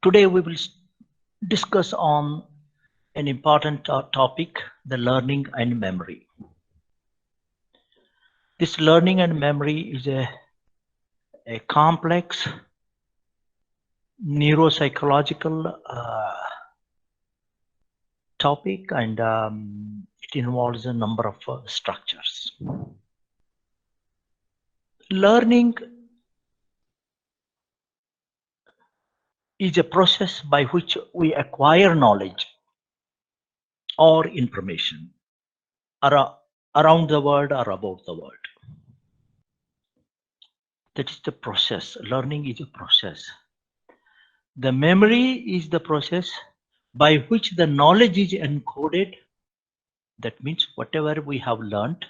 Today we will discuss on an important topic, the learning and memory. This learning and memory is a complex neuropsychological topic, and it involves a number of structures. Learning is a process by which we acquire knowledge or information around the world or about the world. That is the process. Learning is a process. The memory is the process by which the knowledge is encoded. That means whatever we have learned,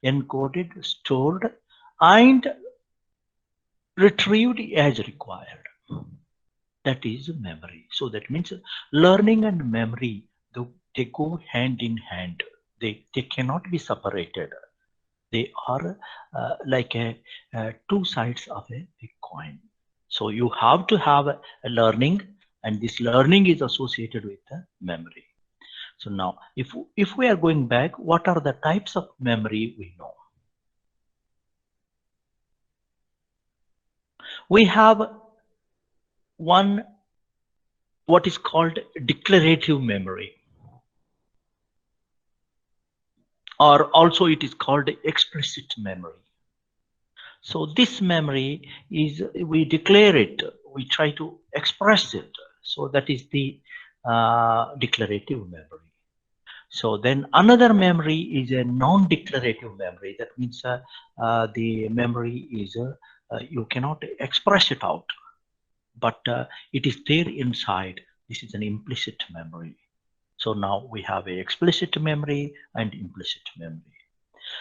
encoded, stored, and retrieved as required. That is memory. So that means learning and memory, they go hand in hand. They cannot be separated. They are like two sides of a big coin. So you have to have a learning, and this learning is associated with the memory. So now, if we are going back, what are the types of memory we know? We have one, what is called declarative memory, or also it is called explicit memory. So this memory is, we declare it, we try to express it. So that is the declarative memory. So then another memory is a non-declarative memory. That means the memory is, you cannot express it out, but it is there inside. This is an implicit memory. So now we have a explicit memory and implicit memory.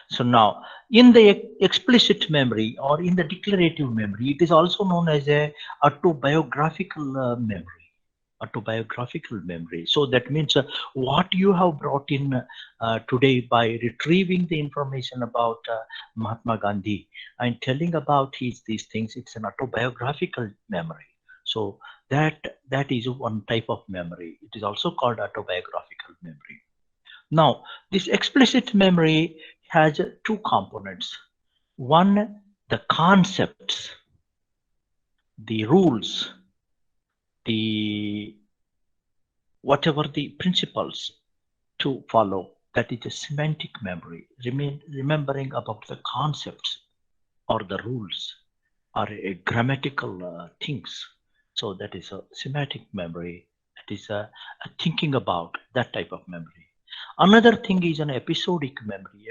So now in the explicit memory or in the declarative memory, it is also known as a autobiographical memory. Autobiographical memory. So that means what you have brought in today by retrieving the information about Mahatma Gandhi and telling about these things, it's an autobiographical memory. So that is one type of memory. It is also called autobiographical memory. Now this explicit memory has two components. One, the concepts, the rules, the whatever the principles to follow, that is a semantic memory. Remembering about the concepts or the rules or a grammatical things. So that is a semantic memory. That is a thinking about that type of memory. Another thing is an episodic memory.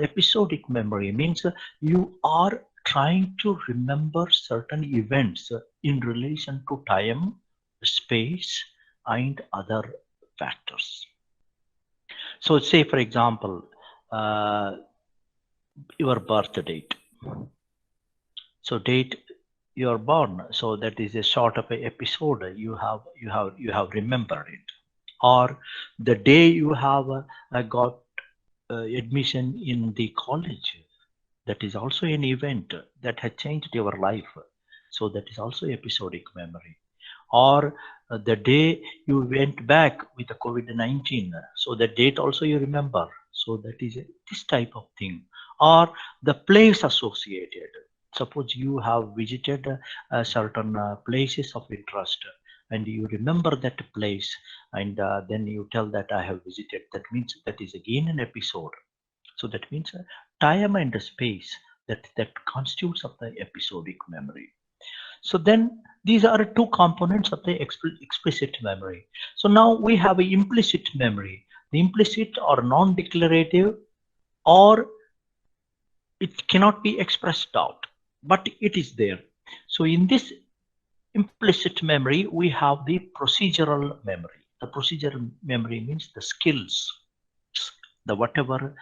Episodic memory means you are trying to remember certain events in relation to time, space, and other factors. So say, for example, your birth date. So date you are born. So that is a sort of an episode. You have remembered it. Or the day you have got admission in the college. That is also an event that has changed your life. So that is also episodic memory. Or the day you went back with the COVID-19. So the date also you remember. So that is this type of thing. Or the place associated. Suppose you have visited certain places of interest and you remember that place, and then you tell that I have visited. That means that is again an episode. So that means time and space that constitutes of the episodic memory. So then these are two components of the explicit memory. So now we have an implicit memory. The implicit or non-declarative, or it cannot be expressed out, but it is there. So in this implicit memory, we have the procedural memory. The procedural memory means the skills, the whatever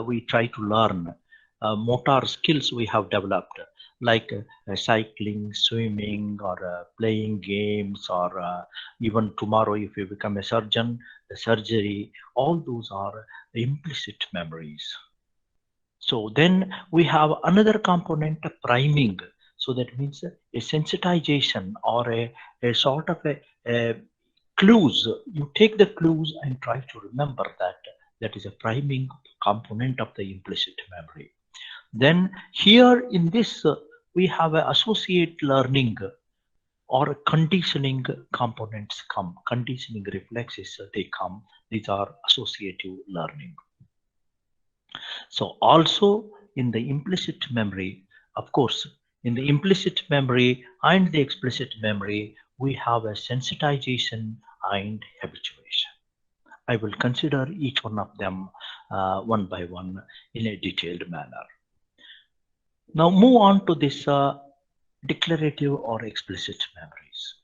we try to learn, motor skills we have developed, like cycling, swimming, or playing games, or even tomorrow if you become a surgeon, the surgery, all those are implicit memories. So then we have another component, priming. So that means a sensitization or a sort of a clues. You take the clues and try to remember that. That is a priming component of the implicit memory. Then here in this, we have a associate learning or conditioning components come, conditioning reflexes they come. These are associative learning. So also in the implicit memory, of course, in the implicit memory and the explicit memory, we have a sensitization and habituation. I will consider each one of them one by one in a detailed manner. Now move on to this declarative or explicit memories.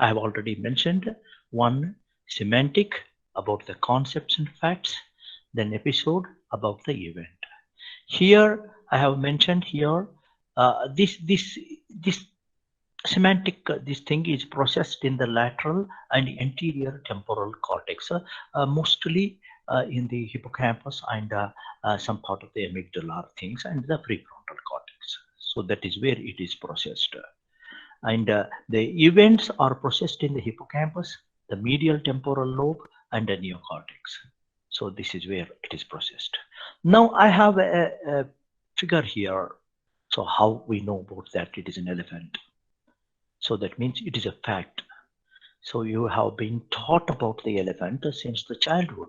I have already mentioned one, semantic, about the concepts and facts, then episode, about the event. Here I have mentioned here this semantic, this thing is processed in the lateral and anterior temporal cortex, mostly in the hippocampus and some part of the amygdala things and the prefrontal cortex. So that is where it is processed. And the events are processed in the hippocampus, the medial temporal lobe, and the neocortex. So this is where it is processed. Now I have a figure here. So how we know about that it is an elephant. So that means it is a fact. So you have been taught about the elephant since the childhood.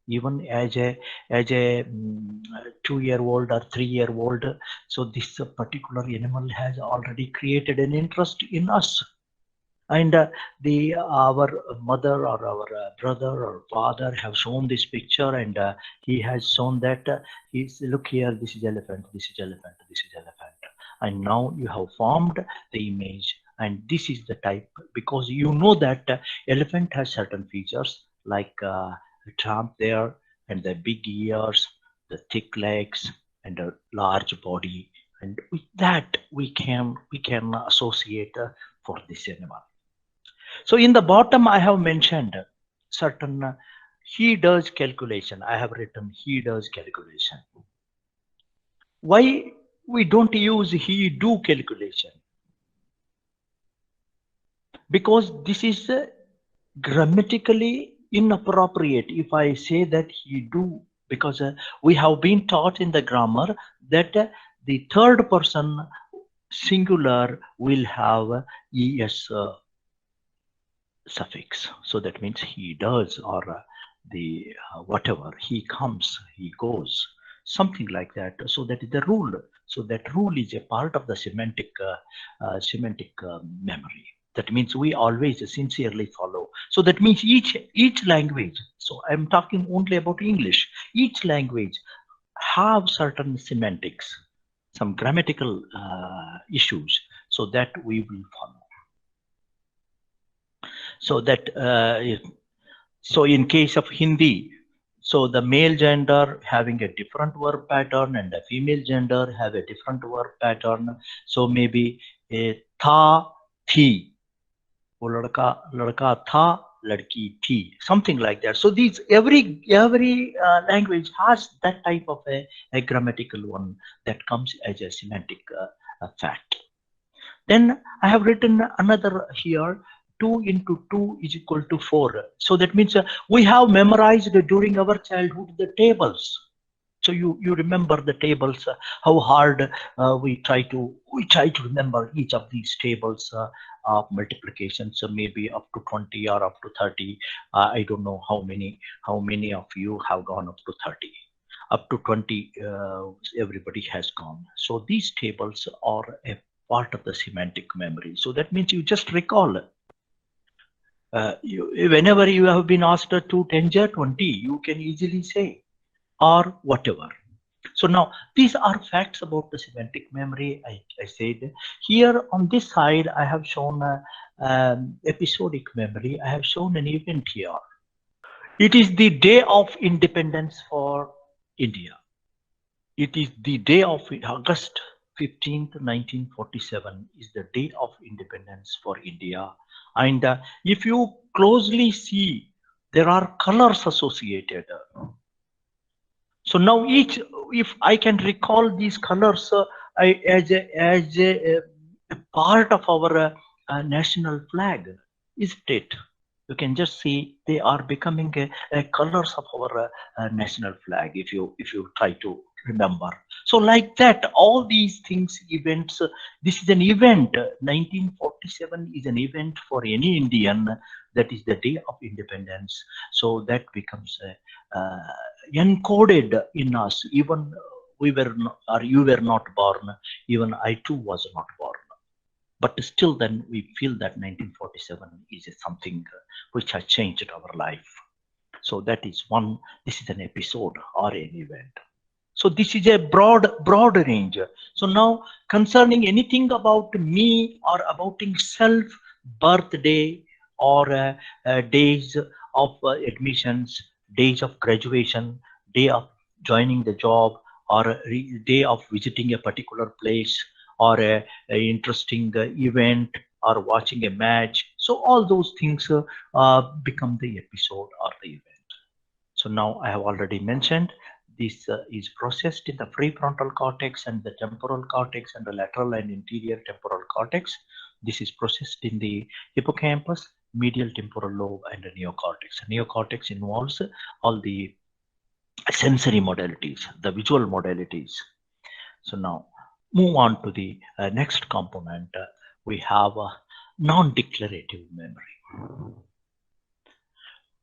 Even as a 2-year-old or 3-year-old, so this particular animal has already created an interest in us. And our mother or our brother or father have shown this picture, and he has shown that look here, this is elephant, this is elephant, this is elephant. And now you have formed the image, and this is the type, because you know that elephant has certain features like trunk there, and the big ears, the thick legs, and a large body, and with that we can associate for this animal. So in the bottom I have mentioned certain he does calculation. I have written he does calculation. Why we don't use he do calculation? Because this is grammatically inappropriate if I say that he do, because we have been taught in the grammar that the third person singular will have es suffix. So that means he does, or the whatever, he comes, he goes, something like that. So that is the rule. So that rule is a part of the semantic memory. That means we always sincerely follow. So that means each language, so I'm talking only about English, each language have certain semantics, some grammatical issues, so that we will follow. So that so in case of Hindi, so the male gender having a different verb pattern and the female gender have a different verb pattern. So maybe a tha, thi, वो लड़का था, लड़की थी, something like that. So these every language has that type of a grammatical one that comes as a semantic fact. Then I have written another here, 2 into 2 is equal to 4. So that means we have memorized during our childhood the tables. So you remember the tables, how hard we try to remember each of these tables of multiplication. So maybe up to 20 or up to 30. I don't know how many of you have gone up to 30. Up to 20, everybody has gone. So these tables are a part of the semantic memory. So that means you just recall. Whenever you have been asked to 10 20, you can easily say, or whatever. So now these are facts about the semantic memory. I said here on this side I have shown episodic memory. I have shown an event here. It is the day of independence for India. It is the day of August 15th, 1947 is the day of independence for India. And if you closely see, there are colors associated. So now if I can recall these colors, a part of our national flag, isn't it? You can just see they are becoming colors of our national flag. If you try to remember, so like that, all these things, events. This is an event. 1947 is an event for any Indian. That is the day of independence. So that becomes encoded in us. Even we were not, or you were not born. Even I too was not born. But still, then we feel that 1947 is something which has changed our life. So that is one. This is an episode or an event. So this is a broad range. So now, concerning anything about me or about self, birthday or days of admissions, days of graduation, day of joining the job, or day of visiting a particular place, or a interesting event, or watching a match. So all those things become the episode or the event. So now I have already mentioned this is processed in the prefrontal cortex and the temporal cortex and the lateral and interior temporal cortex. This is processed in the hippocampus, medial temporal lobe, and the neocortex. Neocortex involves all the sensory modalities, the visual modalities. So now move on to the next component. We have a non-declarative memory.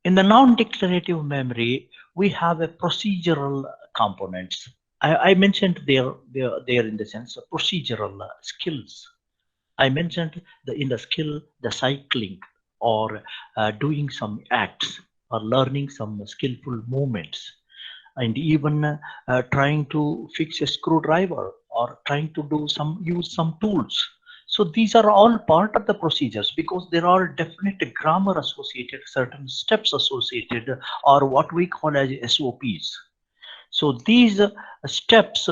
In the non-declarative memory, we have a procedural components. I mentioned there in the sense of procedural skills. I mentioned in the skill, the cycling, or doing some acts, or learning some skillful movements, and even trying to fix a screwdriver, or trying to use some tools. So these are all part of the procedures, because there are definite grammar associated, certain steps associated, or what we call as SOPs. So these steps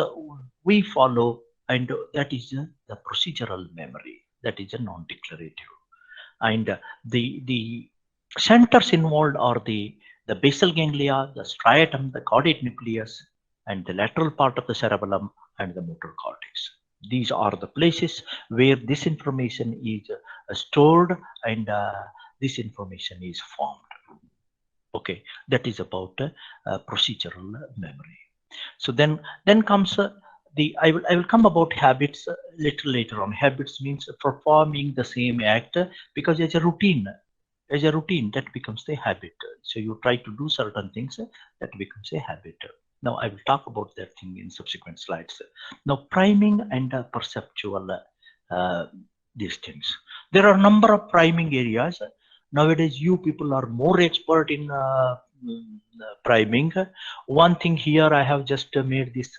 we follow, and that is the procedural memory. That is a non-declarative. And the centers involved are the basal ganglia, the striatum, the caudate nucleus, and the lateral part of the cerebellum, and the motor cortex. These are the places where this information is stored, and this information is formed. Okay, that is about procedural memory. So then comes I will come about habits little later on. Habits means performing the same act, because as a routine that becomes the habit. So you try to do certain things, that becomes a habit. Now I will talk about that thing in subsequent slides. Now priming and perceptual these things. There are a number of priming areas. Nowadays you people are more expert in priming. One thing here, I have just made this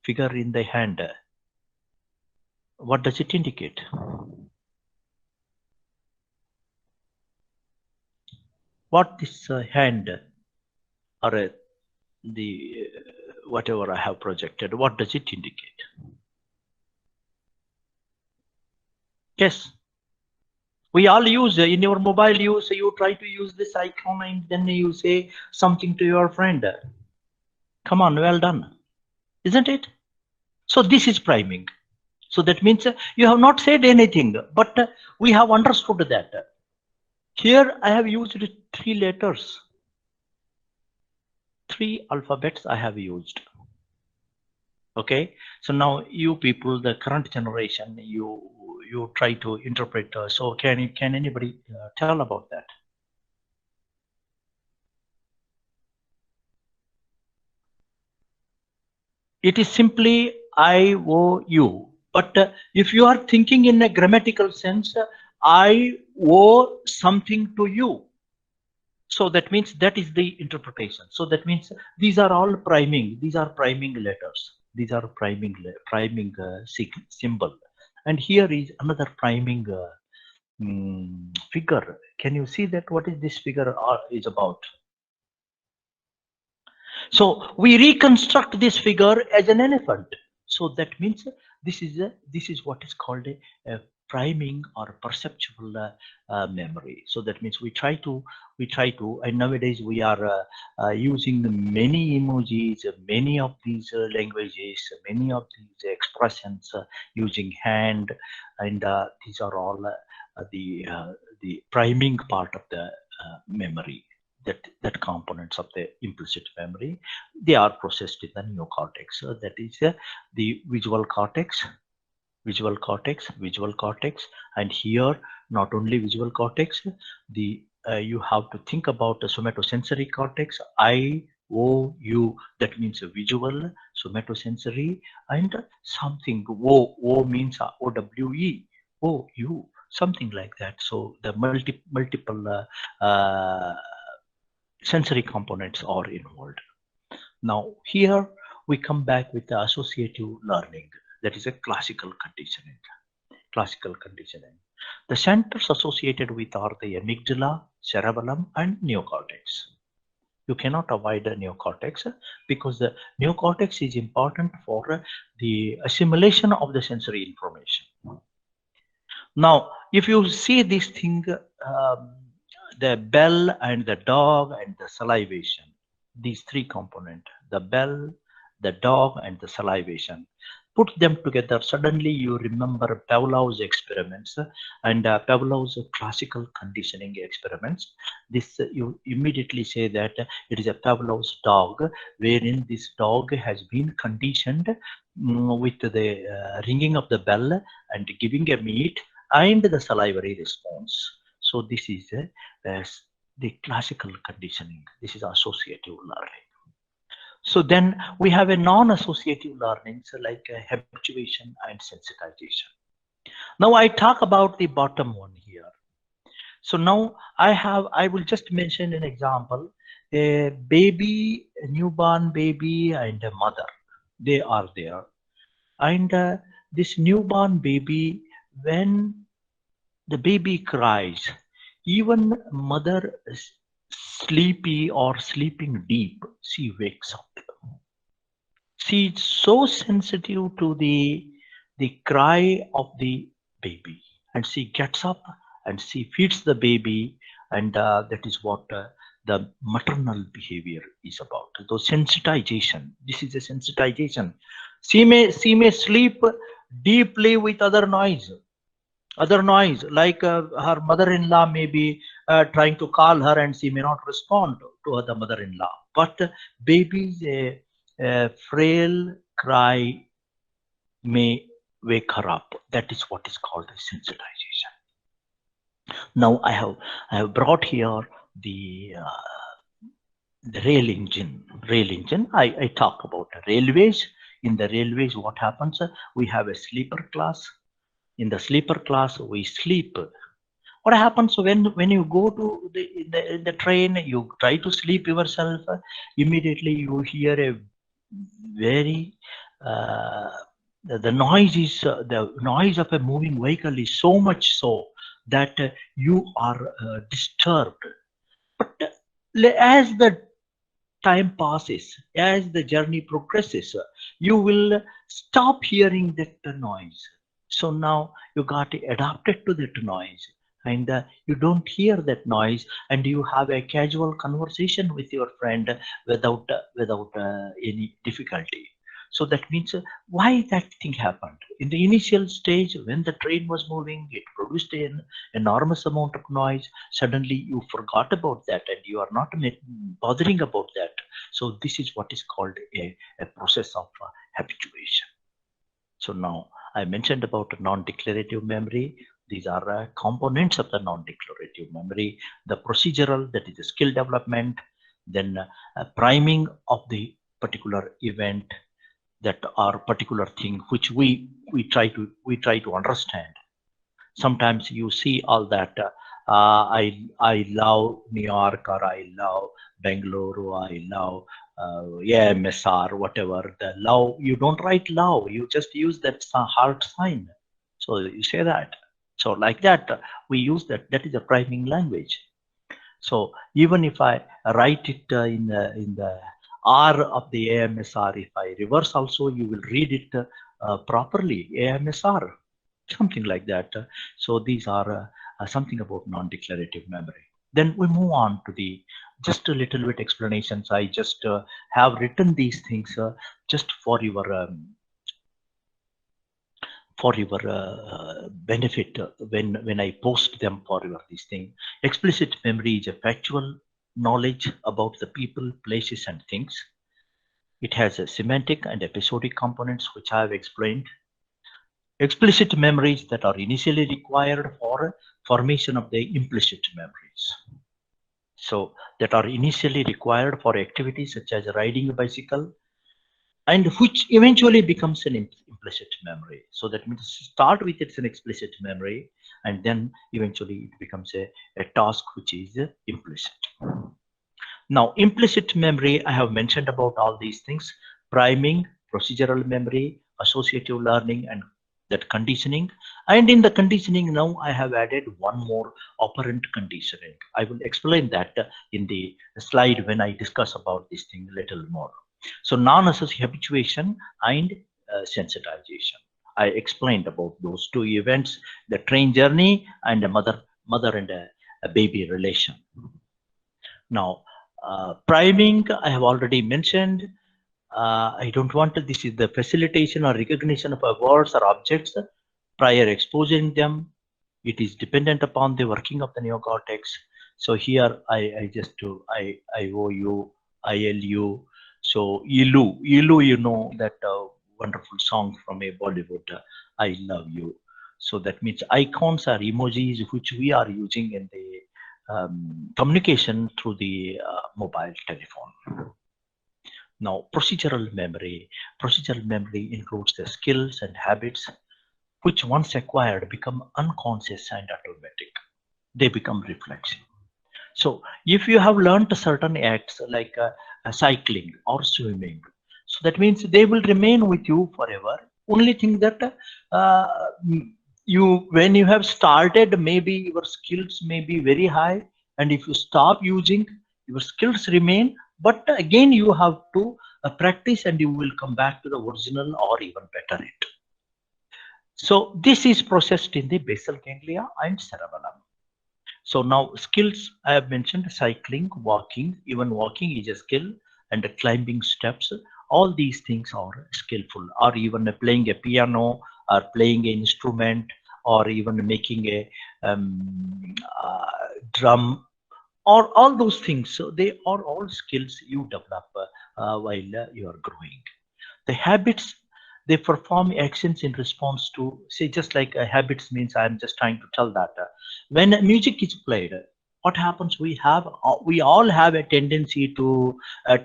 figure in the hand. What does it indicate? What this hand, or the whatever I have projected, what does it indicate? Yes, we all use in your mobile. You try to use this icon, and then you say something to your friend. Come on, well done, isn't it? So this is priming. So that means you have not said anything, but we have understood that. Here I have used 3 letters, 3 alphabets I have used. Okay, so now you people, the current generation, you try to interpret. So can anybody tell about that? It is simply I-O-U. But if you are thinking in a grammatical sense, I owe something to you. So that means that is the interpretation. So that means these are all priming. These are priming letters. These are priming symbol. And here is another priming figure. Can you see that? What is this figure is about? So we reconstruct this figure as an elephant. So that means this is what is called a priming or perceptual memory. So that means we try to, and nowadays we are using many emojis, many of these languages, many of these expressions using hand, and these are all the priming part of the memory. That components of the implicit memory, they are processed in the neocortex. So that is the visual cortex, and here not only visual cortex, the you have to think about the somatosensory cortex, IOU, that means a visual, somatosensory, and something O means OWE, OU, something like that. So the multiple sensory components are involved. Now here we come back with the associative learning, that is a classical conditioning. The centers associated with are the amygdala, cerebellum, and neocortex. You cannot avoid the neocortex because the neocortex is important for the assimilation of the sensory information. Now, if you see this thing, the bell and the dog and the salivation, these three components, the bell, the dog, and the salivation, put them together, suddenly you remember Pavlov's experiments and Pavlov's classical conditioning experiments. This you immediately say that it is a Pavlov's dog, wherein this dog has been conditioned with the ringing of the bell and giving a meat and the salivary response. So this is the classical conditioning. This is associative learning. So then we have a non-associative learning, so like habituation and sensitization. Now I talk about the bottom one here. So now I will just mention an example. A baby, a newborn baby, and a mother, they are there. And this newborn baby, when the baby cries, even mother sleepy or sleeping deep, she wakes up. She is so sensitive to the cry of the baby, and she gets up and she feeds the baby, and that is what the maternal behavior is about. So sensitization, this is a sensitization. She may sleep deeply with other noise, like her mother-in-law may be trying to call her and she may not respond to the mother-in-law, but baby's a frail cry may wake her up. That is what is called sensitization. Now I have brought here the rail engine. I talk about railways. In the railways, what happens? We have a sleeper class. In the sleeper class, we sleep. What happens when you go to the train, you try to sleep yourself, immediately you hear a very the noise of a moving vehicle is so much so that you are disturbed. But as the time passes, as the journey progresses, you will stop hearing that noise. So now you got adapted to that noise, and you don't hear that noise, and you have a casual conversation with your friend without any difficulty. So that means why that thing happened. In the initial stage, when the train was moving, it produced an enormous amount of noise. Suddenly you forgot about that and you are not bothering about that. So this is what is called a process of habituation. So now I mentioned about non-declarative memory. These are components of the non-declarative memory. The procedural, that is the skill development, then priming of the particular event, that are particular thing which we try to understand. Sometimes you see all that I love New York, or I love Bangalore, or I love MSR, whatever. The love, you don't write love, you just use that heart sign. So you say that. So like that, we use that. That is a priming language. So even if I write it in the R of the AMSR, if I reverse also, you will read it properly, AMSR. something like that. So these are something about non-declarative memory. Then we move on to the just a little bit explanations. I just have written these things just for your benefit when I post them for your this thing. Explicit memory is a factual knowledge about the people, places, and things. It has a semantic and episodic components, which I have explained. Explicit memories that are initially required for formation of the implicit memories. So that are initially required for activities such as riding a bicycle, and which eventually becomes an implicit memory. So that means start with it's an explicit memory, and then eventually it becomes a task which is implicit. Now, implicit memory, I have mentioned about all these things: priming, procedural memory, associative learning, and that conditioning. And in the conditioning, now I have added one more: operant conditioning. I will explain that in the slide when I discuss about this thing a little more. So non-associative habituation and sensitization. I explained about those two events: the train journey and a mother and a baby relation. Now, priming, I have already mentioned. I don't want to, this is the facilitation or recognition of words or objects prior exposing them. It is dependent upon the working of the neocortex. So here I just do I-O-U, I-L-U. So Ilu, you know that wonderful song from a Bollywood, I love you. So that means icons are emojis which we are using in the communication through the mobile telephone. Now, procedural memory. Procedural memory includes the skills and habits which once acquired become unconscious and automatic. They become reflexive. So if you have learned certain acts like cycling or swimming, so that means they will remain with you forever. Only thing that when you have started, maybe your skills may be very high, and if you stop using, your skills remain, but again you have to practice and you will come back to the original or even better it. So this is processed in the basal ganglia and cerebellum. So now skills, I have mentioned cycling, walking, even walking is a skill, and climbing steps. All these things are skillful, or even playing a piano or playing an instrument, or even making a drum, or all those things. So they are all skills you develop while you are growing. The habits, they perform actions in response to, say, just like habits means, I'm just trying to tell that when music is played, what happens? We all have a tendency to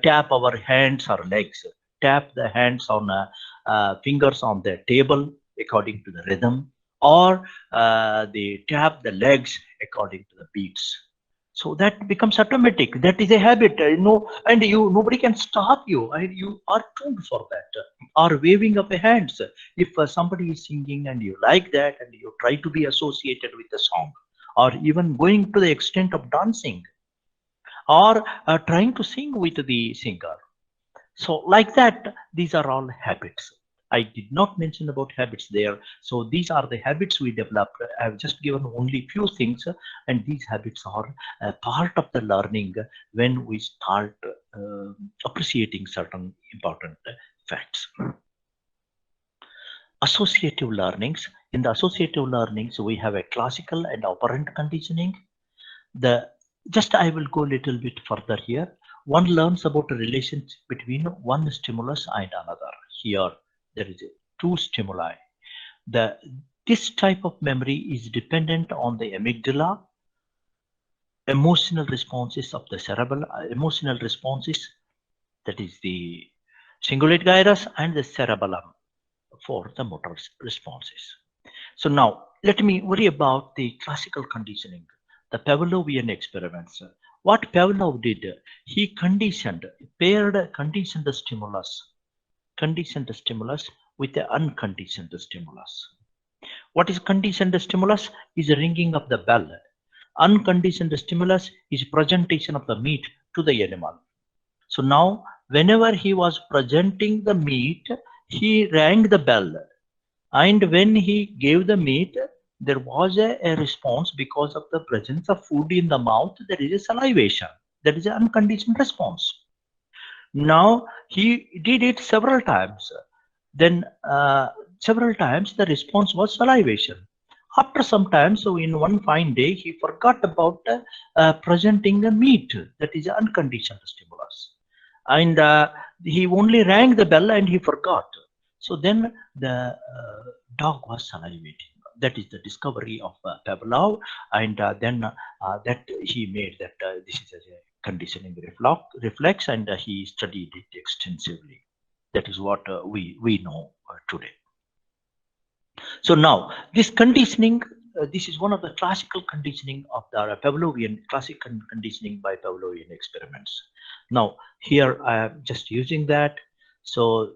tap our hands or legs, tap the hands on fingers on the table according to the rhythm, or they tap the legs according to the beats. So that becomes automatic. That is a habit, and nobody can stop you, and you are tuned for that. Or waving of the hands. If somebody is singing and you like that, and you try to be associated with the song, or even going to the extent of dancing, or trying to sing with the singer. So like that, these are all habits. I did not mention about habits there. So these are the habits we developed. I have just given only few things, and these habits are part of the learning when we start appreciating certain important facts. Associative learnings. In the associative learnings, we have a classical and operant conditioning. I will go a little bit further here. One learns about the relationship between one stimulus and another. Here, there is two stimuli. This type of memory is dependent on the amygdala, emotional responses of the cerebral, emotional responses, that is the cingulate gyrus, and the cerebellum for the motor responses. So now, let me worry about the classical conditioning, the Pavlovian experiments. What Pavlov did, he paired conditioned stimulus with the unconditioned stimulus. What is conditioned stimulus? Is ringing of the bell. Unconditioned stimulus is presentation of the meat to the animal. So now, whenever he was presenting the meat, he rang the bell. And when he gave the meat, there was a response because of the presence of food in the mouth. There is a salivation. That is an unconditioned response. Now he did it several times. Then several times the response was salivation. After some time, so in one fine day, he forgot about presenting the meat. That is an unconditioned stimulus. And he only rang the bell and he forgot. So then the dog was salivating. That is the discovery of Pavlov, and then that he made that this is a conditioning reflex, and he studied it extensively. That is what we know today. So now this conditioning, this is one of the classical conditioning of the Pavlovian, classical conditioning by Pavlovian experiments. Now here I am just using that. So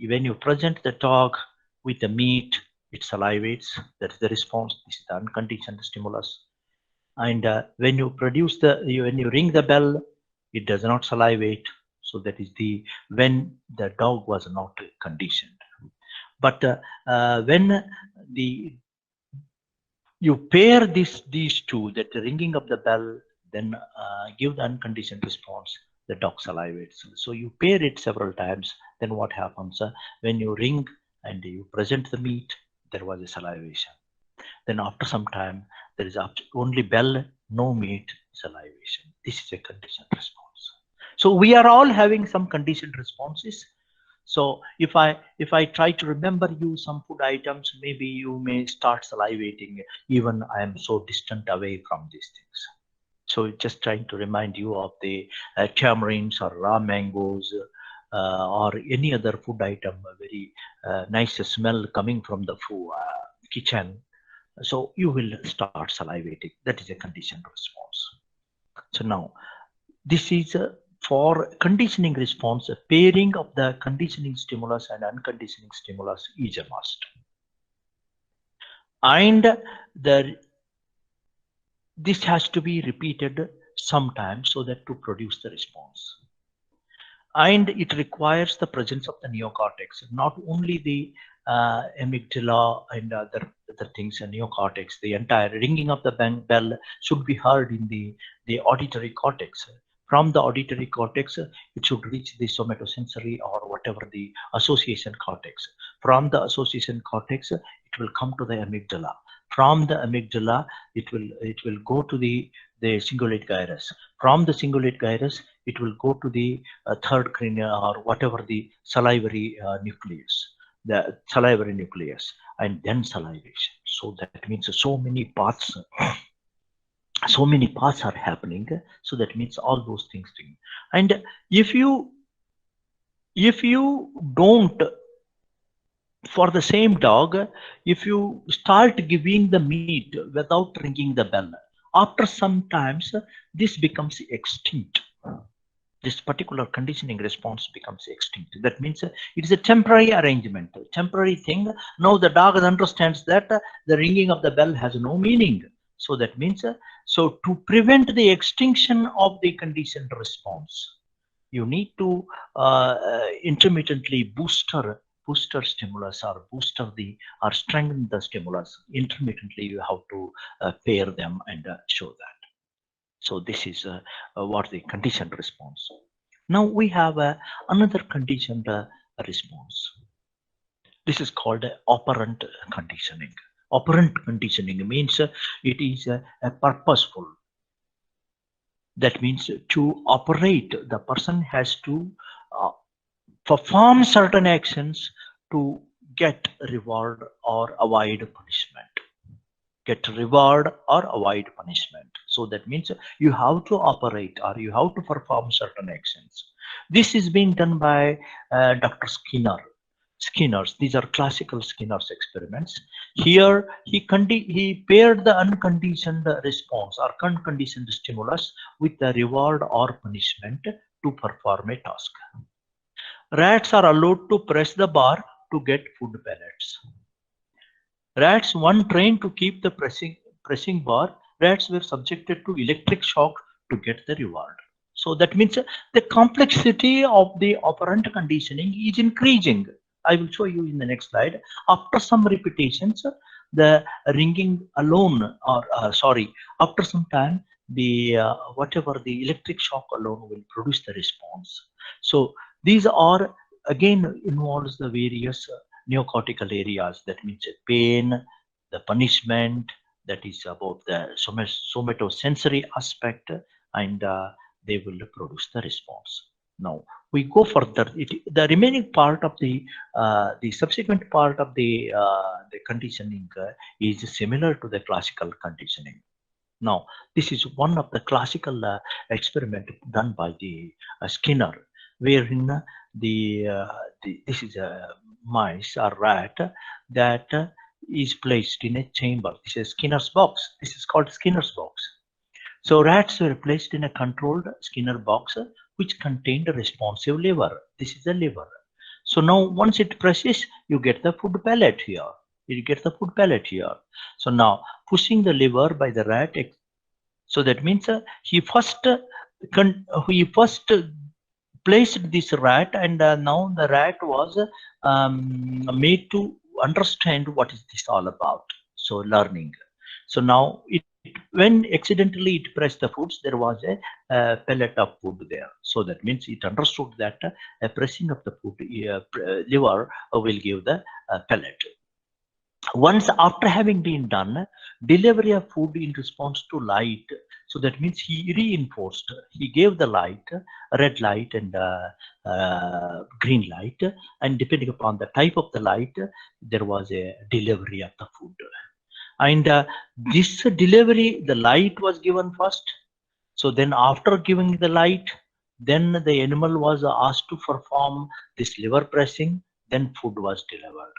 when you present the dog with the meat, it salivates. That's the response. This is the unconditioned stimulus. And when you produce when you ring the bell, it does not salivate. So that is when the dog was not conditioned. But when you pair these two, that the ringing of the bell, then give the unconditioned response, the dog salivates. So you pair it several times. Then what happens? When you ring and you present the meat, there was a salivation. Then after some time, there is only bell, no meat, salivation. This is a conditioned response. So we are all having some conditioned responses. So if I try to remember you some food items, maybe you may start salivating, even I am so distant away from these things. So just trying to remind you of the tamarins or raw mangoes or any other food item, a very nice smell coming from the kitchen. So you will start salivating. That is a conditioned response. So now this is for conditioning response, a pairing of the conditioning stimulus and unconditioning stimulus is a must. And this has to be repeated sometimes so that to produce the response. And it requires the presence of the neocortex, not only the amygdala and other things, and neocortex. The entire ringing of the bell should be heard in the auditory cortex. From the auditory cortex, it should reach the somatosensory or whatever the association cortex. From the association cortex, it will come to the amygdala. From the amygdala, it will go to the cingulate gyrus. From the cingulate gyrus, it will go to the third cranial or whatever the salivary nucleus, and then salivation. So that means so many paths. So many paths are happening. So that means all those things. And if you don't, for the same dog, if you start giving the meat without ringing the bell, after some times this becomes extinct. This particular conditioning response becomes extinct. That means it is a temporary arrangement, a temporary thing. Now the dog understands that the ringing of the bell has no meaning. So that means, so to prevent the extinction of the conditioned response, you need to intermittently booster stimulus or or strengthen the stimulus. Intermittently, you have to pair them and show that. So this is what the conditioned response. Now we have another conditioned response. This is called operant conditioning. Operant conditioning means it is purposeful. That means to operate, the person has to perform certain actions to get reward or avoid punishment. Get reward or avoid punishment. So that means you have to operate or you have to perform certain actions. This is being done by Dr. Skinner's. These are classical Skinner's experiments. Here he paired the unconditioned response or unconditioned stimulus with the reward or punishment to perform a task. Rats are allowed to press the bar to get food pellets. Rats, one trained to keep the pressing bar, rats were subjected to electric shock to get the reward. So that means the complexity of the operant conditioning is increasing. I will show you in the next slide. After some repetitions, the ringing alone, or sorry, after some time, the whatever the electric shock alone will produce the response. So these are again involves the various neocortical areas. That means pain, the punishment, that is about the somatosensory aspect, and they will produce the response. Now we go further. The remaining part of the subsequent part of the conditioning is similar to the classical conditioning. Now this is one of the classical experiment done by the Skinner, wherein this is a mice or rat that is placed in a chamber. This is Skinner's box. This is called Skinner's box. So rats were placed in a controlled Skinner box which contained a responsive lever. This is a lever. So now once it presses, you get the food pellet here. You get the food pellet here. So now pushing the lever by the rat. So that means he first placed this rat, and now the rat was made to understand what is this all about. So learning. So now when accidentally it pressed the foods, there was a pellet of food there. So that means it understood that a pressing of the food lever will give the pellet. Once after having been done, delivery of food in response to light. So that means he reinforced, he gave the light, red light and green light, and depending upon the type of the light, there was a delivery of the food. And this delivery, the light was given first. So then after giving the light, then the animal was asked to perform this lever pressing, then food was delivered.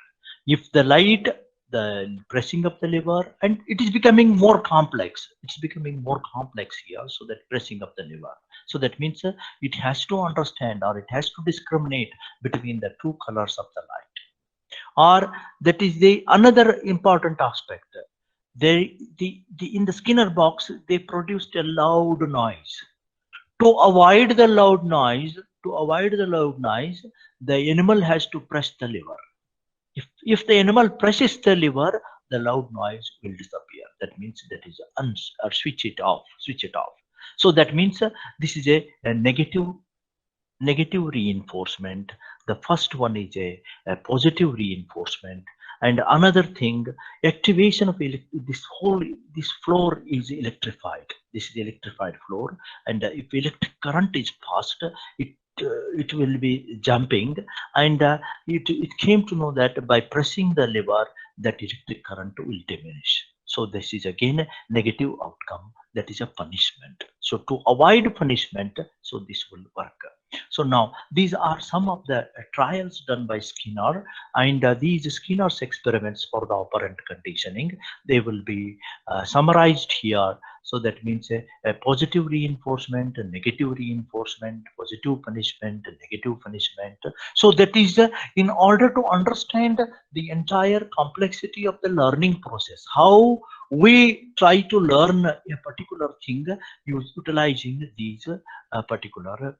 If the light, the pressing of the lever, and it is becoming more complex. It's becoming more complex here. So that pressing of the lever. So that means it has to understand, or it has to discriminate between the two colors of the light. Or that is the another important aspect. In the Skinner box, they produced a loud noise. To avoid the loud noise, the animal has to press the lever. If the animal presses the lever, the loud noise will disappear. That means that is or switch it off. So that means this is a negative reinforcement. The first one is a positive reinforcement. And another thing, activation of this floor is electrified. This is electrified floor, and if electric current is passed, it will be jumping, and it came to know that by pressing the lever, that electric current will diminish. So this is again a negative outcome, that is a punishment. So to avoid punishment, so this will work. So now these are some of the trials done by Skinner, and these Skinner's experiments for the operant conditioning, they will be summarized here. So that means a positive reinforcement, a negative reinforcement, positive punishment, negative punishment. So that is in order to understand the entire complexity of the learning process, how we try to learn a particular thing utilizing these particular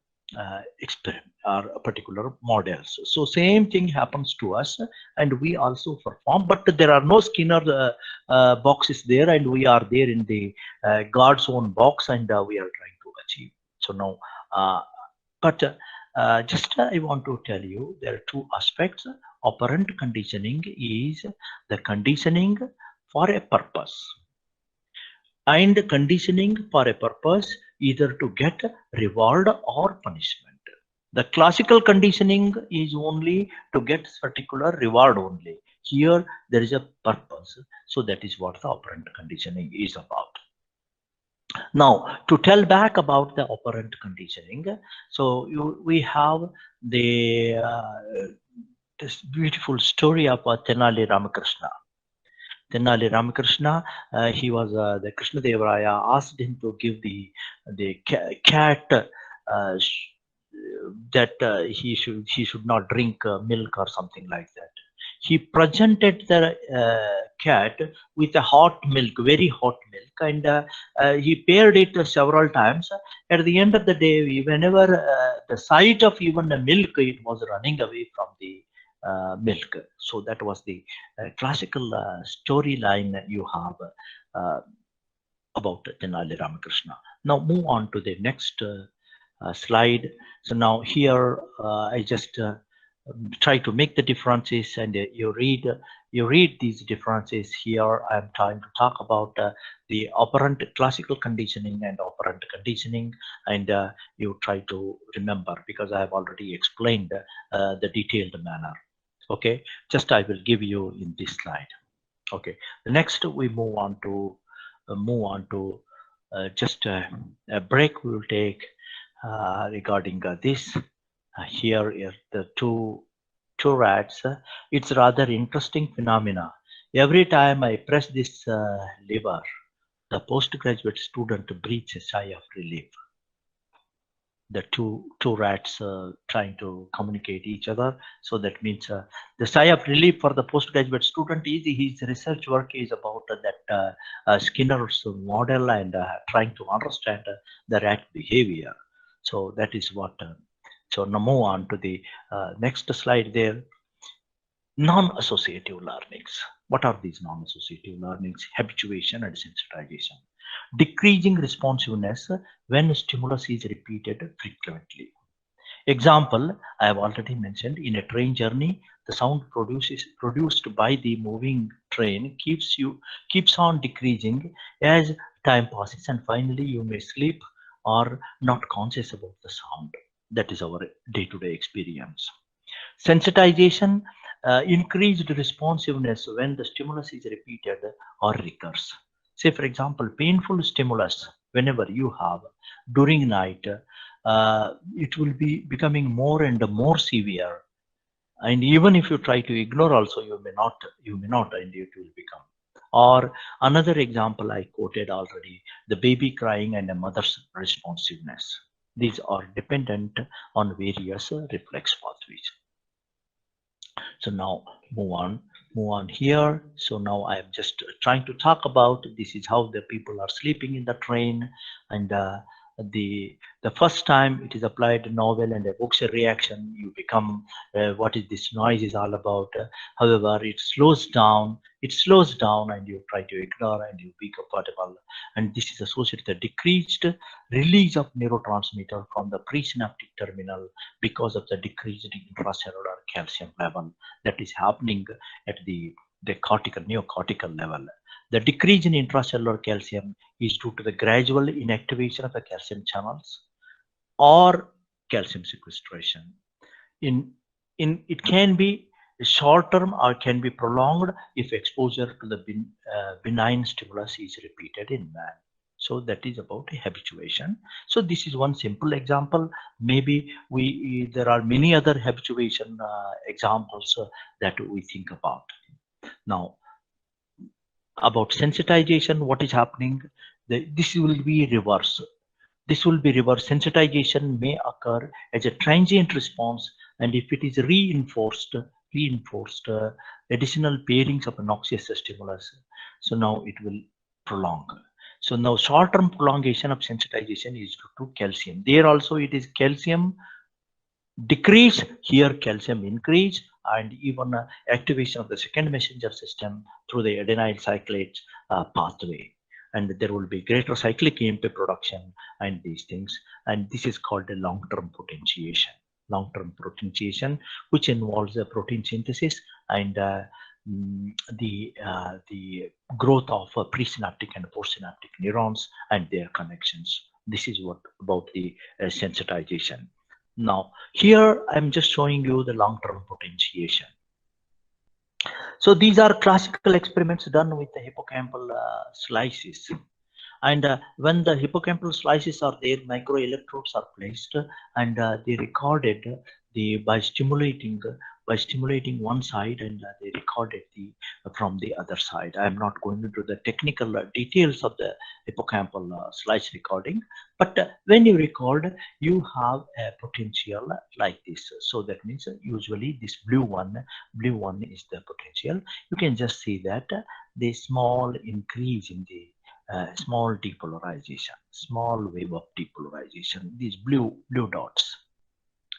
experiment or particular models. So same thing happens to us, and we also perform, but there are no Skinner boxes there, and we are there in the God's own box, and we are trying to achieve. So now just I want to tell you, there are two aspects. Operant conditioning is the conditioning for a purpose, and conditioning for a purpose either to get reward or punishment. The classical conditioning is only to get particular reward only. Here there is a purpose. So that is what the operant conditioning is about. Now to tell back about the operant conditioning, so we have the this beautiful story of Tenali Ramakrishna. Tenali Ramakrishna, he was the Krishna Deva Raya asked him to give the cat that he should not drink milk or something like that. He presented the cat with a hot milk, very hot milk, and he paired it several times. At the end of the day, whenever the sight of even the milk, it was running away from the milk. So that was the classical storyline you have about Tenali Ramakrishna. Now move on to the next slide. So now here I just try to make the differences, and you read these differences here. I'm trying to talk about the operant classical conditioning and operant conditioning, and you try to remember, because I have already explained the detailed manner. Okay, just I will give you in this slide. Okay, the next we move on to just a break we will take regarding this. Here is the two rats. It's rather interesting phenomena. Every time I press this lever, the postgraduate student breathes a sigh of relief. The two rats trying to communicate each other. So that means the sigh of relief for the postgraduate student is his research work is about that Skinner's model and trying to understand the rat behavior. So that is what. So now move on to the next slide there. Non-associative learnings. What are these non-associative learnings? Habituation and sensitization. Decreasing responsiveness when stimulus is repeated frequently. Example, I have already mentioned, in a train journey, the sound produced by the moving train keeps on decreasing as time passes, and finally you may sleep or not conscious about the sound. That is our day-to-day experience. Sensitization, increased responsiveness when the stimulus is repeated or recurs. Say, for example, painful stimulus whenever you have during night, it will be becoming more and more severe. And even if you try to ignore also, you may not, and it will become. Or another example I quoted already, the baby crying and a mother's responsiveness. These are dependent on various reflex pathways. So now move on here. So now I am just trying to talk about this is how the people are sleeping in the train, and the first time it is applied novel and evokes a reaction, you become what is this noise is all about. However, it slows down and you try to ignore and you be comfortable, and this is associated with the decreased release of neurotransmitter from the presynaptic terminal because of the decreased intracellular calcium level that is happening at the neocortical level. The decrease in intracellular calcium is due to the gradual inactivation of the calcium channels or calcium sequestration. It can be short term or can be prolonged if exposure to the benign stimulus is repeated in man. So that is about habituation. So this is one simple example. Maybe there are many other habituation examples that we think about. Now, about sensitization, what is happening? This will be reverse. Sensitization may occur as a transient response, and if it is reinforced additional pairings of a noxious stimulus, so now it will prolong. So now short-term prolongation of sensitization is due to calcium. There also it is calcium decrease, here calcium increase, and even activation of the second messenger system through the adenyl cyclase pathway, and there will be greater cyclic AMP production and these things, and this is called a long-term potentiation. Which involves the protein synthesis and the growth of presynaptic and postsynaptic neurons and their connections. This is what about the sensitization. Now here I'm just showing you the long-term potentiation. So these are classical experiments done with the hippocampal slices, and when the hippocampal slices are there, microelectrodes are placed, and they recorded by stimulating one side, and they recorded from the other side. I am not going into the technical details of the hippocampal slice recording, but when you record, you have a potential like this. So that means usually this blue one is the potential. You can just see that the small increase in the small depolarization, small wave of depolarization, these blue dots.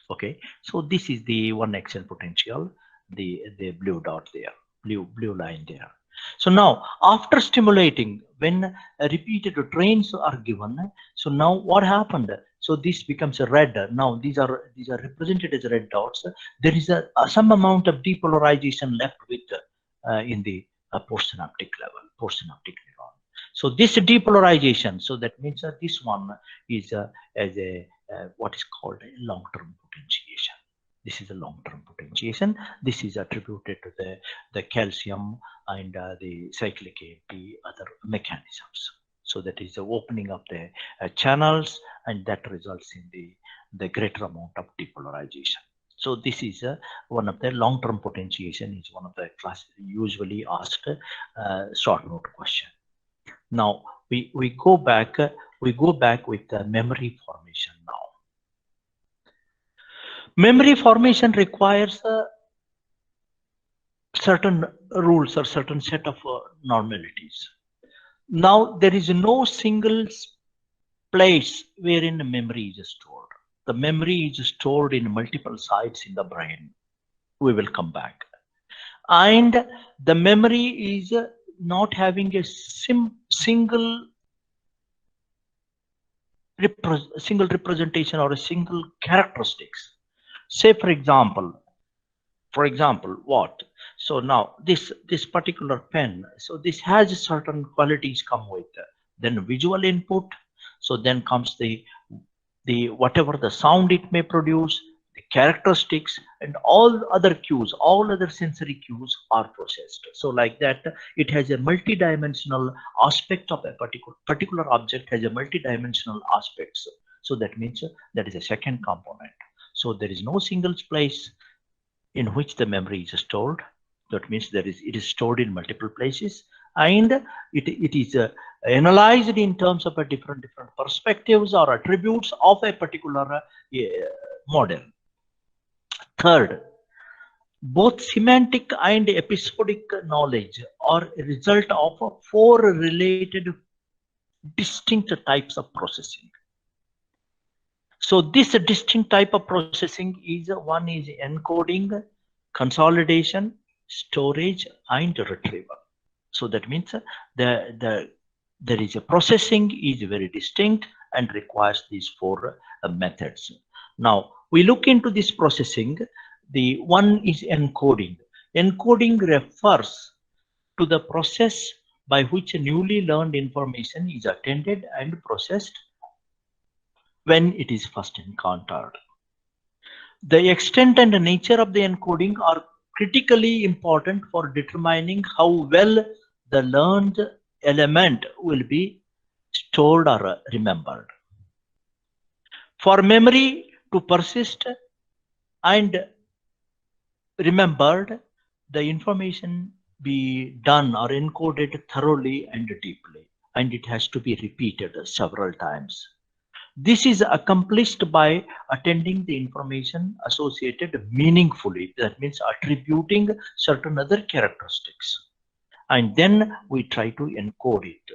Okay, so this is the 1 axial potential, the blue dot there, blue line there. So now after stimulating, when repeated trains are given, so now what happened? So this becomes a red. Now these are represented as red dots. There is some amount of depolarization left with in the postsynaptic level, postsynaptic neuron. So this depolarization, so that means this one is as a what is called a long-term potentiation. This is a long-term potentiation. This is attributed to the calcium and the cyclic AMP other mechanisms. So that is the opening of the channels, and that results in the greater amount of depolarization. So this is one of the long-term potentiation is one of the usually asked short note question. Now we go back with the memory formation now. Memory formation requires certain rules or certain set of normalities. Now there is no single place wherein the memory is stored. The memory is stored in multiple sites in the brain. We will come back. And the memory is not having a single representation or a single characteristics. Say for example, what? So now this particular pen, so this has certain qualities come with then visual input. So then comes the whatever the sound it may produce, the characteristics, and all other cues, all other sensory cues are processed. So like that, it has a multidimensional aspect of a particular object has a multidimensional aspects. So that means that is a second component. So there is no single place in which the memory is stored. That means it is stored in multiple places, and it is analyzed in terms of a different perspectives or attributes of a particular model. Third, both semantic and episodic knowledge are a result of 4 related distinct types of processing. So this distinct type of processing is one is encoding, consolidation, storage, and retrieval. So that means there is a processing is very distinct and requires these 4 methods. Now we look into this processing. The one is encoding. Encoding refers to the process by which newly learned information is attended and processed when it is first encountered. The extent and the nature of the encoding are critically important for determining how well the learned element will be stored or remembered. For memory to persist and remembered, the information be done or encoded thoroughly and deeply, and it has to be repeated several times. This is accomplished by attending the information associated meaningfully. That means attributing certain other characteristics, and then we try to encode it.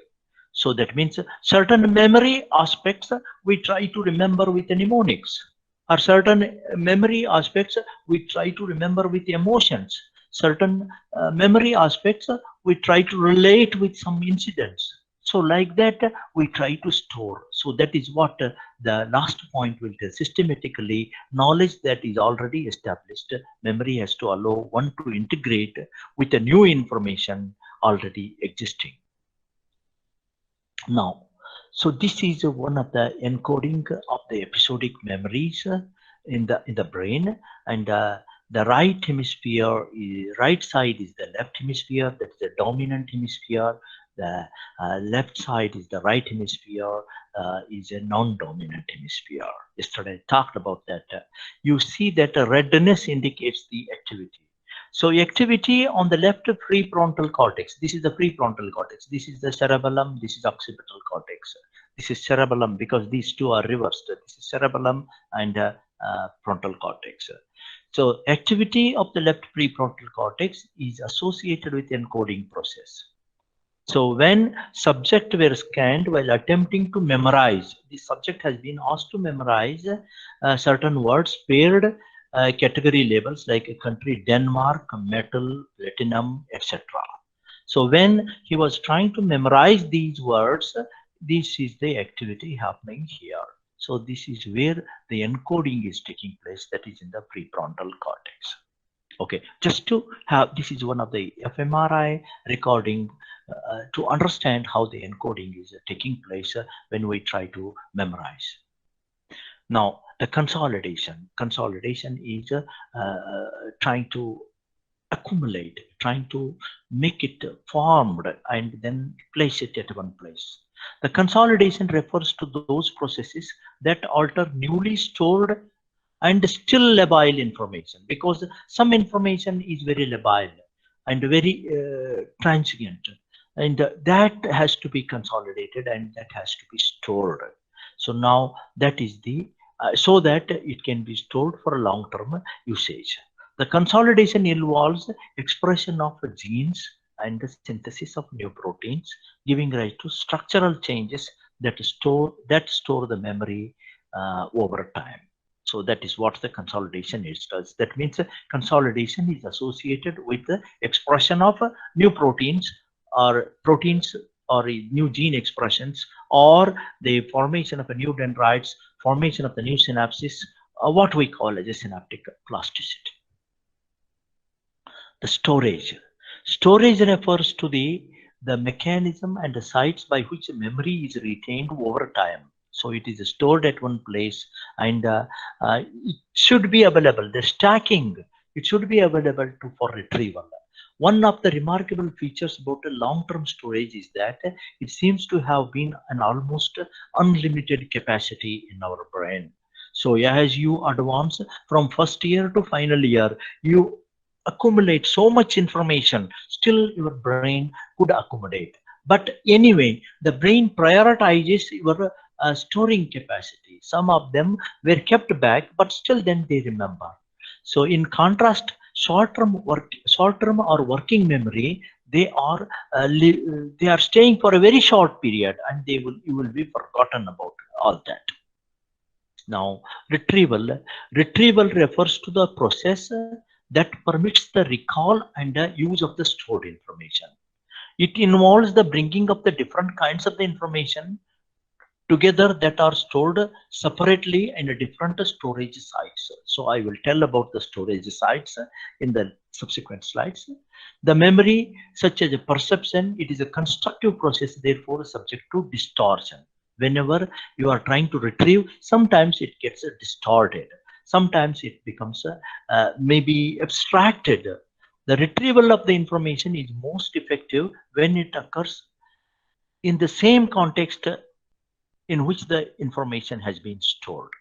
So that means certain memory aspects we try to remember with mnemonics, or certain memory aspects we try to remember with emotions. Certain memory aspects we try to relate with some incidents. So like that we try to store. So that is what the last point will tell. Systematically, knowledge that is already established, memory has to allow one to integrate with the new information already existing. Now, so this is one of the encoding of the episodic memories in the brain, and the right hemisphere right side is the left hemisphere, that's the dominant hemisphere. The left side is the right hemisphere, is a non-dominant hemisphere. Yesterday I talked about that. You see that redness indicates the activity. So activity on the left prefrontal cortex. This is the prefrontal cortex. This is the cerebellum. This is occipital cortex. This is cerebellum because these two are reversed. This is cerebellum and frontal cortex. So activity of the left prefrontal cortex is associated with encoding process. So when subject were scanned while attempting to memorize, the subject has been asked to memorize certain words paired category labels like a country Denmark, metal, platinum, etc. So when he was trying to memorize these words, this is the activity happening here. So this is where the encoding is taking place, that is in the prefrontal cortex. Okay, just to have, this is one of the fMRI recording to understand how the encoding is taking place when we try to memorize. Now, the consolidation is trying to accumulate, trying to make it formed and then place it at one place. The consolidation refers to those processes that alter newly stored and still labile information, because some information is very labile and very transient, and that has to be consolidated and that has to be stored. So now that is the so that it can be stored for a long-term usage. The consolidation involves expression of genes and the synthesis of new proteins, giving rise to structural changes that store the memory over time. So that is what the consolidation does. That means consolidation is associated with the expression of new proteins or new gene expressions, or the formation of a new dendrites, formation of the new synapses, what we call as a synaptic plasticity. The storage refers to the mechanism and the sites by which memory is retained over time. So it is stored at one place, and it should be available. The stacking, it should be available for retrieval. One of the remarkable features about a long-term storage is that it seems to have been an almost unlimited capacity in our brain. So as you advance from first year to final year, you accumulate so much information, still your brain could accommodate. But anyway, the brain prioritizes your storing capacity. Some of them were kept back, but still then they remember. So in contrast, short-term or working memory, they are staying for a very short period, and you will be forgotten about all that. Now, retrieval refers to the process that permits the recall and the use of the stored information. It involves the bringing of the different kinds of the information together that are stored separately in different storage sites. So I will tell about the storage sites in the subsequent slides. The memory, such as a perception, it is a constructive process, therefore subject to distortion. Whenever you are trying to retrieve, sometimes it gets distorted. Sometimes it becomes maybe abstracted. The retrieval of the information is most effective when it occurs in the same context in which the information has been stored.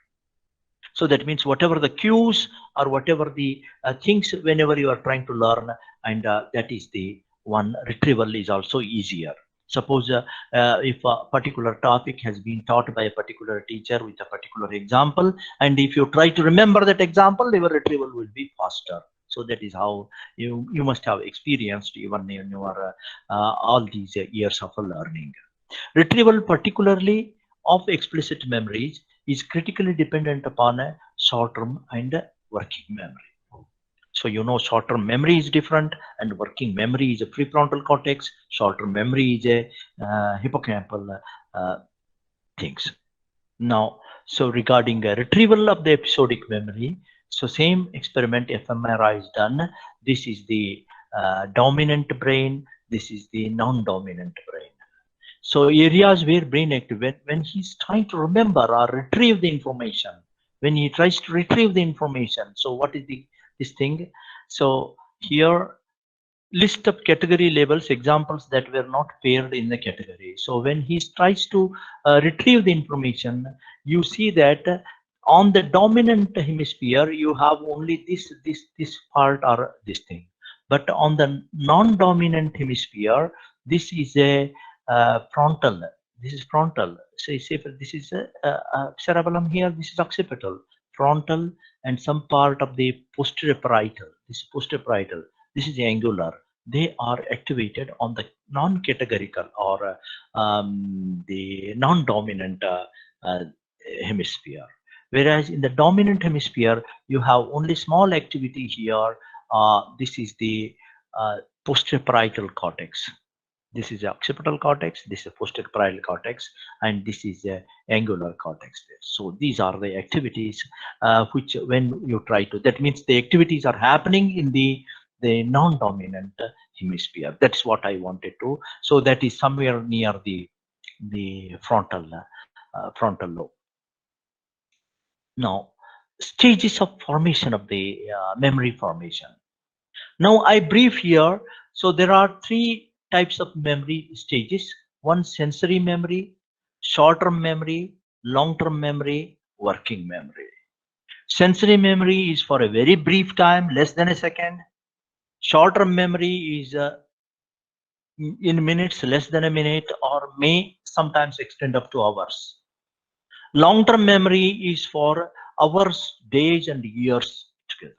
So that means whatever the cues or whatever the things, whenever you are trying to learn, and that is the one, retrieval is also easier. Suppose if a particular topic has been taught by a particular teacher with a particular example, and if you try to remember that example, your retrieval will be faster. So that is how you must have experienced even in your all these years of learning. Retrieval, particularly of explicit memories, is critically dependent upon a short-term and working memory. So you know, short-term memory is different, and working memory is a prefrontal cortex. Short-term memory is a hippocampal things. Now, so regarding a retrieval of the episodic memory, so same experiment fMRI is done. This is the dominant brain. This is the non-dominant brain. So areas where brain active, when he's trying to remember or retrieve the information, when he tries to retrieve the information, so what is this thing? So here, list of category labels, examples that were not paired in the category. So when he tries to retrieve the information, you see that on the dominant hemisphere, you have only this part or this thing. But on the non-dominant hemisphere, this is a frontal. This is frontal. So this is a cerebellum here. This is occipital, frontal, and some part of the posterior parietal. This is posterior parietal. This is angular. They are activated on the non-categorical or the non-dominant hemisphere. Whereas in the dominant hemisphere, you have only small activity here. This is the posterior parietal cortex. This is the occipital cortex, this is posterior parietal cortex, and this is the angular cortex there. So these are the activities which when you try to, that means the activities are happening in the non-dominant hemisphere. That's what I wanted to. So that is somewhere near the frontal lobe. Now, stages of formation of the memory formation. Now I brief here. So there are three types of memory stages. One, sensory memory, short-term memory, long-term memory, working memory. Sensory memory is for a very brief time, less than a second. Short-term memory is in minutes, less than a minute, or may sometimes extend up to hours. Long-term memory is for hours, days, and years together,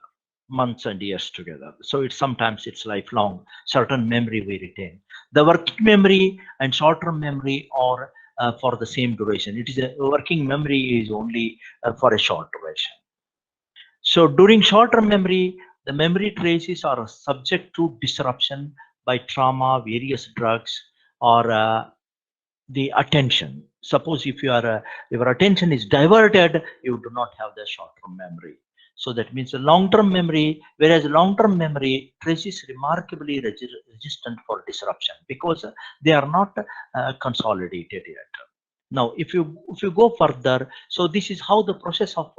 months and years together. So sometimes it's lifelong. Certain memory we retain. The working memory and short-term memory are for the same duration. It is a working memory is only for a short duration. So during short-term memory, the memory traces are subject to disruption by trauma, various drugs, or the attention. Suppose if your attention is diverted, you do not have the short-term memory. So that means a long-term memory, whereas long-term memory traces remarkably resistant for disruption because they are not consolidated yet. Now, if you go further, so this is how the process of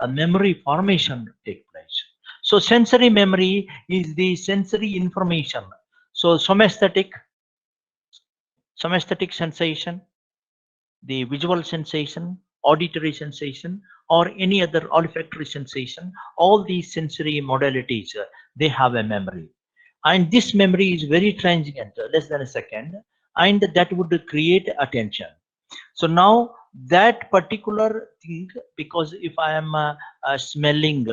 memory formation take place. So sensory memory is the sensory information. So somesthetic sensation, the visual sensation, auditory sensation, or any other olfactory sensation, all these sensory modalities, they have a memory. And this memory is very transient, less than a second, and that would create attention. So now that particular thing, because if I am smelling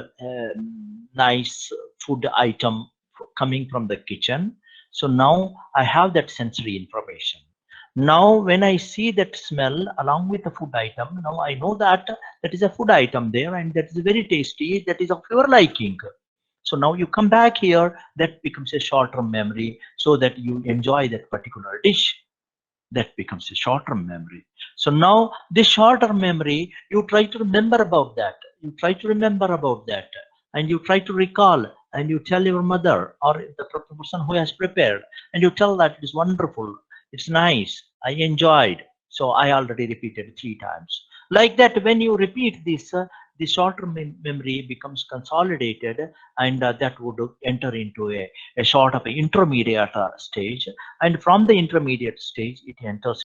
nice food item coming from the kitchen, so now I have that sensory information. Now when I see that smell along with the food item, now I know that that is a food item there and that is very tasty, that is of your liking. So now you come back here, that becomes a short-term memory, so that you enjoy that particular dish. That becomes a short-term memory. So now this short-term memory, you try to remember about that. You try to remember about that, and you try to recall, and you tell your mother or the person who has prepared, and you tell that it is wonderful, it's nice, I enjoyed. So I already repeated 3 times. Like that, when you repeat this, the short-term memory becomes consolidated, and that would enter into a sort of an intermediate stage, and from the intermediate stage it enters